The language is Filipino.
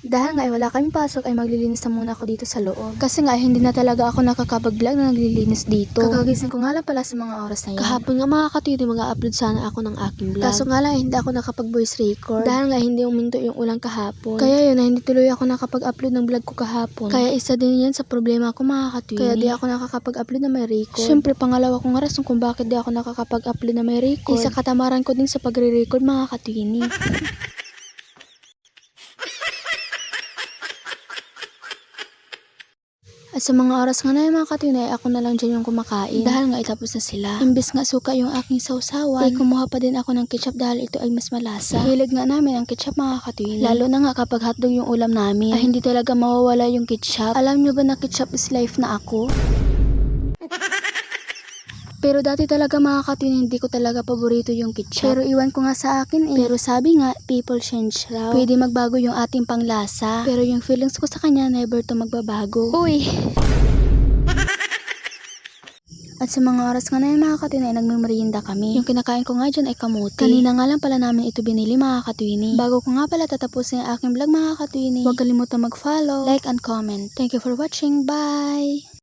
Dahil nga ay wala kaming pasok ay maglilinis na muna ako dito sa loob. Kasi nga hindi na talaga ako nakakapag-vlog na naglilinis dito. Kakagising ko nga lang pala sa mga oras na yan. Kahapon nga mga katiri, mag-upload sana ako ng aking vlog. Kaso nga lang hindi ako nakapag-voice record. Dahil nga hindi uminto yung ulan kahapon. Kaya yun, hindi tuloy ako nakapag-upload ng vlog ko kahapon. Kaya isa din yan sa problema ko mga katiri. Kaya di ako nakakapag-upload na may record. Siyempre pangalawa kong rason kung bakit di ako nakakapag-upload na may record. Isa katamaran ko din sa pagre-record mga katini. At sa mga oras nga na yung mga katinay, ako na lang dyan yung kumakain. Dahil nga itapos na sila. Imbes nga suka yung aking sausawan, ay kumuha pa din ako ng ketchup dahil ito ay mas malasa. Hilig nga namin ang ketchup mga katinay. Lalo na nga kapag hotdog yung ulam namin, ay hindi talaga mawawala yung ketchup. Alam nyo ba na ketchup is life na ako? Pero dati talaga mga katin, hindi ko talaga paborito yung ketchup. Pero iwan ko nga sa akin eh. Pero sabi nga, people change raw. Pwede magbago yung ating panglasa. Pero yung feelings ko sa kanya, never to magbabago. Uy! At sa mga oras nga na yung mga katin ay nagmemerienda kami. Yung kinakain ko nga dyan ay kamote. Kanina nga lang pala namin ito binili mga katwini. Bago ko nga pala tatapusin ang aking vlog mga katwini, huwag kalimutan mag-follow, like, and comment. Thank you for watching. Bye!